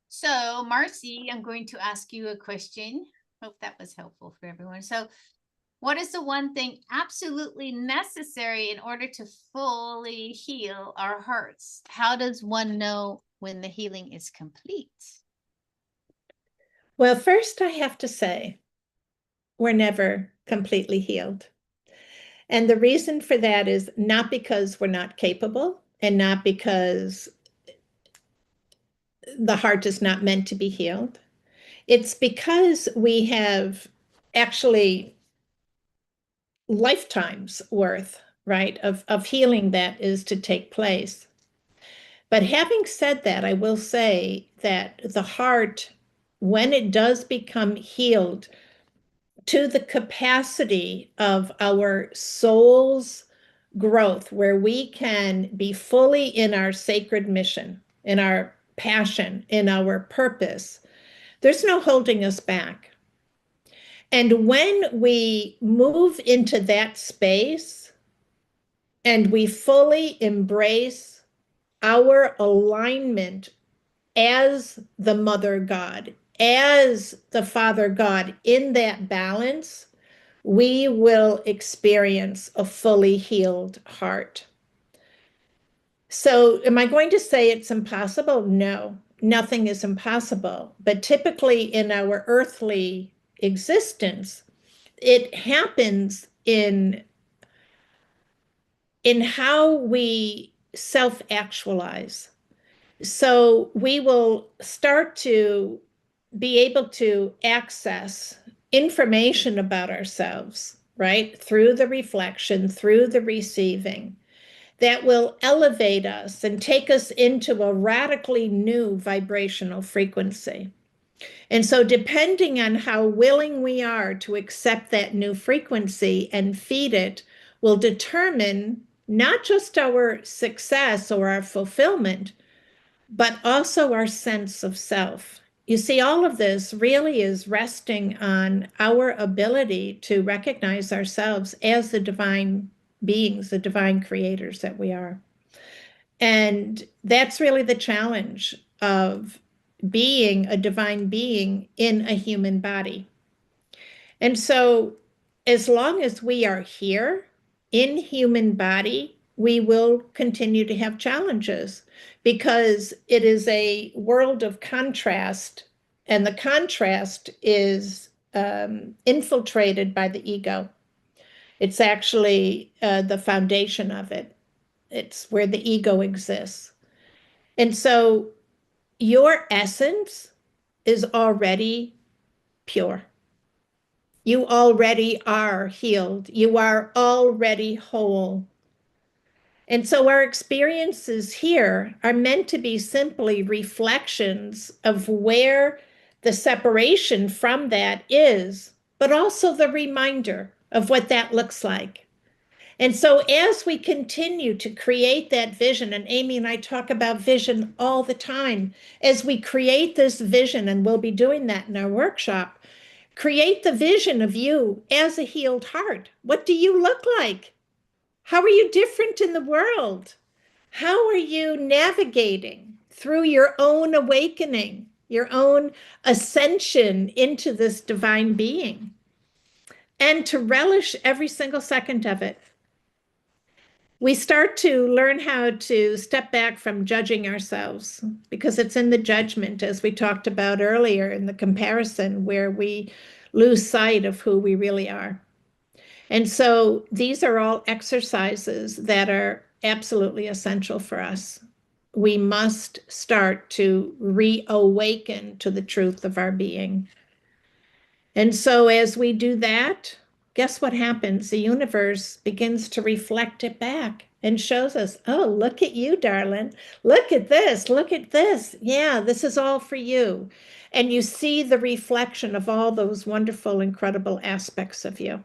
So, Marcy, I'm going to ask you a question. Hope that was helpful for everyone. So, what is the one thing absolutely necessary in order to fully heal our hearts? How does one know when the healing is complete? Well, first, I have to say, we're never completely healed. And the reason for that is not because we're not capable and not because the heart is not meant to be healed. It's because we have actually lifetimes worth, right, of healing that is to take place. But having said that, I will say that the heart, when it does become healed to the capacity of our soul's growth, where we can be fully in our sacred mission, in our passion, in our purpose, There's no holding us back. And when we move into that space and we fully embrace our alignment as the Mother God, as the Father God, in that balance, we will experience a fully healed heart. So, am I going to say it's impossible? No, nothing is impossible. But typically in our earthly existence, it happens in how we self-actualize. So we will start to be able to access information about ourselves, right? Through the reflection, through the receiving, that will elevate us and take us into a radically new vibrational frequency. And so, depending on how willing we are to accept that new frequency and feed it, will determine not just our success or our fulfillment, but also our sense of self. You see, all of this really is resting on our ability to recognize ourselves as the divine beings, the divine creators that we are. And that's really the challenge of being a divine being in a human body. And so, as long as we are here in human body, we will continue to have challenges because it is a world of contrast, and the contrast is infiltrated by the ego. It's actually the foundation of it. It's where the ego exists. And so your essence is already pure. You already are healed. You are already whole. And so our experiences here are meant to be simply reflections of where the separation from that is, but also the reminder of what that looks like. And so, as we continue to create that vision, and Amy and I talk about vision all the time, as we create this vision, and we'll be doing that in our workshop, create the vision of you as a healed heart. What do you look like? How are you different in the world? How are you navigating through your own awakening, your own ascension into this divine being? And to relish every single second of it. We start to learn how to step back from judging ourselves because it's in the judgment, as we talked about earlier, in the comparison, where we lose sight of who we really are. And so these are all exercises that are absolutely essential for us. We must start to reawaken to the truth of our being. And so as we do that, guess what happens? The universe begins to reflect it back and shows us, oh, look at you, darling. Look at this. Look at this. Yeah, this is all for you. And you see the reflection of all those wonderful, incredible aspects of you.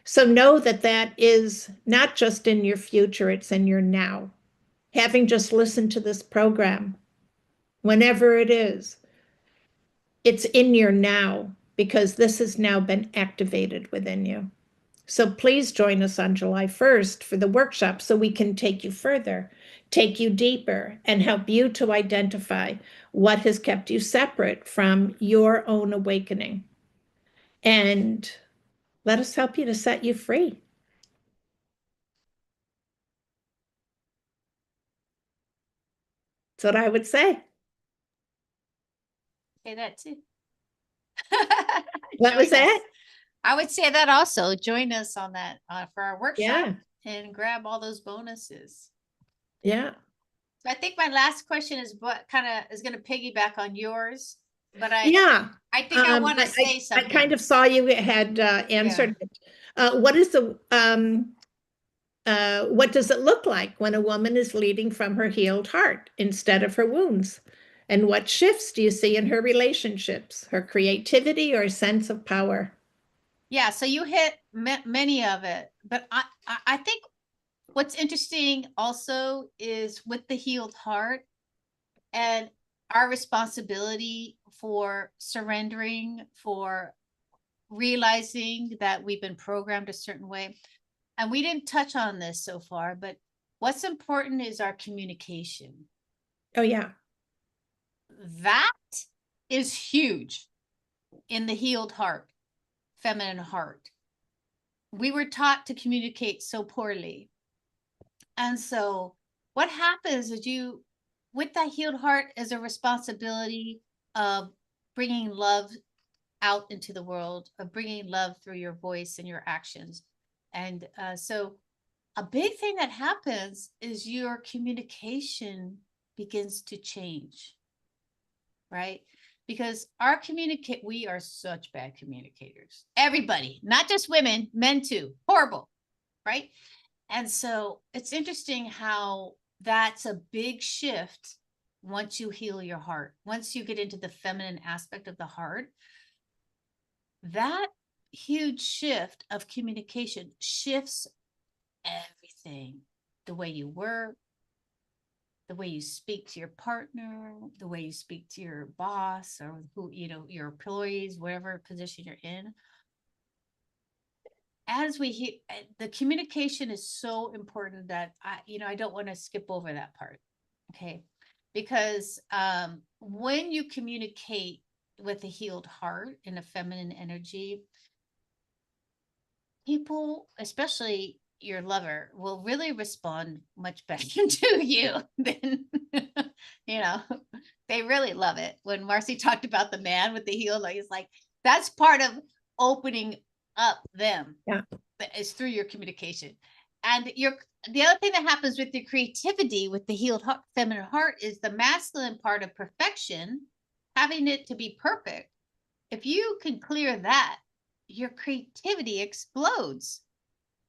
So know that that is not just in your future, it's in your now. Having just listened to this program, whenever it is, it's in your now because this has now been activated within you. So please join us on July 1st for the workshop so we can take you further, take you deeper, and help you to identify what has kept you separate from your own awakening. And let us help you to set you free. That's what I would say. Say that too. What was Join us. that? I would say that also. Join us on that for our workshop Yeah, and grab all those bonuses. yeah. So I think my last question is what kind of is going to piggyback on yours, but I Yeah. I think I want to say I kind something. of saw you had Yeah. answered it. What does it look like when a woman is leading from her healed heart instead of her wounds? And what shifts do you see in her relationships, her creativity or sense of power? Yeah, so you hit many of it, but I think what's interesting also is with the healed heart, and our responsibility for surrendering, for realizing that we've been programmed a certain way. And we didn't touch on this so far, but what's important is our communication. Oh, yeah. That is huge in the healed heart, feminine heart. We were taught to communicate so poorly. And so what happens is you, with that healed heart, is a responsibility of bringing love out into the world, of bringing love through your voice and your actions. And so a big thing that happens is your communication begins to change, right? Because we are such bad communicators. Everybody, not just women, men too, horrible, right? And so it's interesting how that's a big shift once you heal your heart. Once you get into the feminine aspect of the heart, that huge shift of communication shifts everything. The way you work, the way you speak to your partner, the way you speak to your boss or who, your employees, whatever position you're in. As we hear, the communication is so important that I don't want to skip over that part. Okay. Because when you communicate with a healed heart and a feminine energy, people, especially your lover, will really respond much better to you than, they really love it. When Marcy talked about the man with the heel, like, it's like, that's part of opening up them. Yeah. Is through your communication. And the other thing that happens with your creativity, with the healed heart, feminine heart, is the masculine part of perfection, having it to be perfect. If you can clear that, your creativity explodes,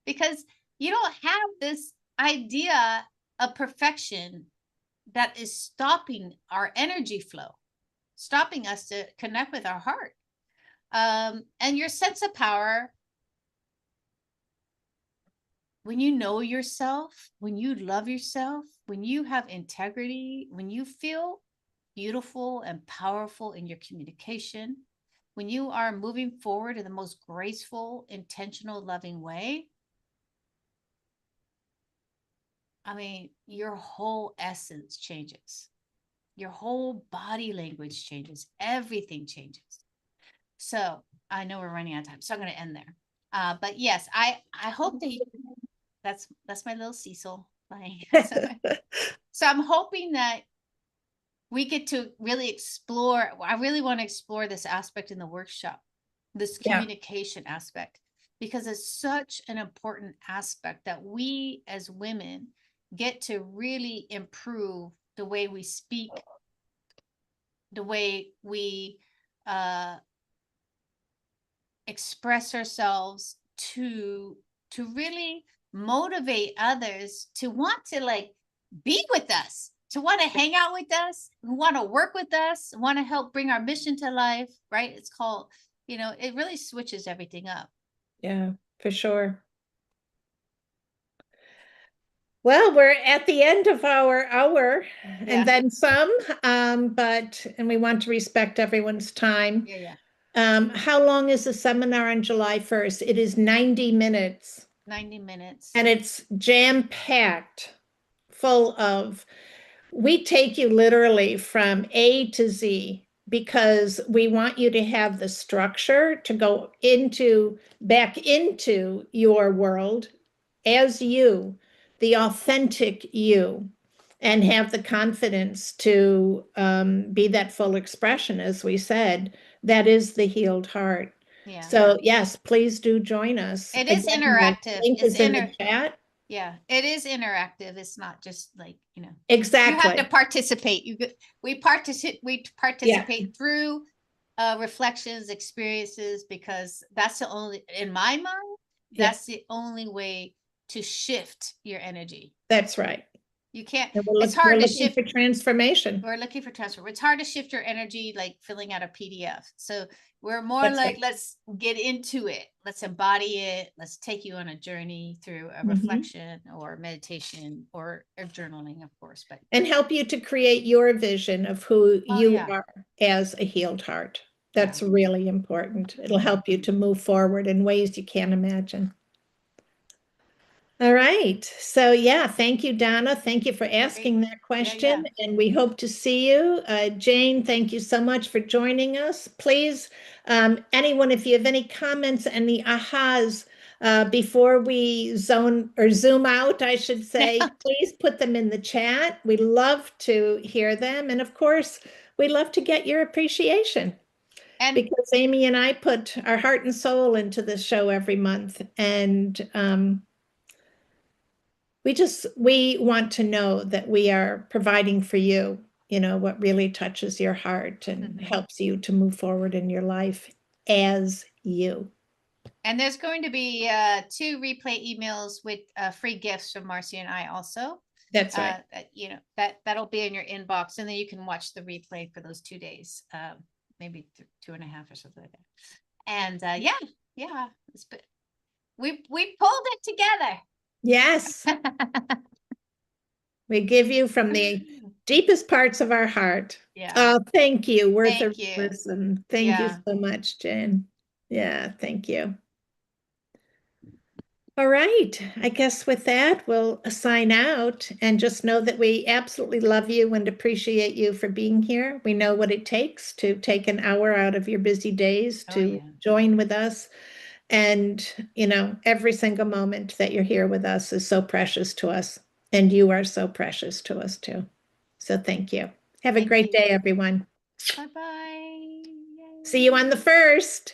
because you don't have this idea of perfection that is stopping our energy flow, stopping us to connect with our heart. And your sense of power, when you know yourself, when you love yourself, when you have integrity, when you feel beautiful and powerful in your communication, when you are moving forward in the most graceful, intentional, loving way, I mean, your whole essence changes. Your whole body language changes. Everything changes. So I know we're running out of time, so I'm going to end there. But yes, I hope that that's my little Cecil playing. So I'm hoping that we get to really explore. I really want to explore this aspect in the workshop, this communication aspect, because it's such an important aspect that we as women get to really improve the way we speak, the way we express ourselves, to really motivate others to want to be with us, to want to hang out with us, who want to work with us, want to help bring our mission to life, right? It's called, it really switches everything up. Yeah, for sure. Well, we're at the end of our hour and then some, and we want to respect everyone's time. Yeah. How long is the seminar on July 1st? It is 90 minutes. 90 minutes. And it's jam-packed, full of, we take you literally from A to Z, because we want you to have the structure to go back into your world as you, the authentic you, and have the confidence to be that full expression, as we said, that is the healed heart. Yeah. So yes, please do join us. It is interactive. The link is in the chat. Yeah, it is interactive. It's not just Exactly. You have to participate. We participate through reflections, experiences, because that's the only, in my mind, that's the only way to shift your energy. That's right. You can't, And it's we're hard to looking shift. for transformation. We're looking for transfer. It's hard to shift your energy like filling out a PDF. So we're more That's like, right. let's get into it. Let's embody it. Let's take you on a journey through a Mhm. reflection or meditation or journaling, of course. But And help you to create your vision of who oh you yeah, are as a healed heart. yeah. That's really important. It'll help you to move forward in ways you can't imagine. All right. So, yeah, thank you, Donna. Thank you for Great. asking that Yeah, question. yeah. And we hope to see you. Jane, thank you so much for joining us. Please, anyone, if you have any comments, any ahas, before we zone or zoom out, I should say, please put them in the chat. We love to hear them. And of course, we love to get your appreciation And because Amy and I put our heart and soul into this show every month. And we want to know that we are providing for you, what really touches your heart and mhm. helps you to move forward in your life as you. And there's going to be 2 replay emails with free gifts from Marcy and I also. That's right. That'll be in your inbox, and then you can watch the replay for those 2 days, maybe 2.5 or something like that. And yeah, we pulled it together. Yes, we give you from the deepest parts of our heart. Yeah. Oh, thank you, worth a Thank you. listen. Thank you Yeah. so much, Jen. Yeah, thank you. All right. I guess with that, we'll sign out and just know that we absolutely love you and appreciate you for being here. We know what it takes to take an hour out of your busy days Oh to yeah. join with us. And, every single moment that you're here with us is so precious to us. And you are so precious to us too. So thank you. Have a Thank great you. day, everyone. Bye bye. See you on the 1st.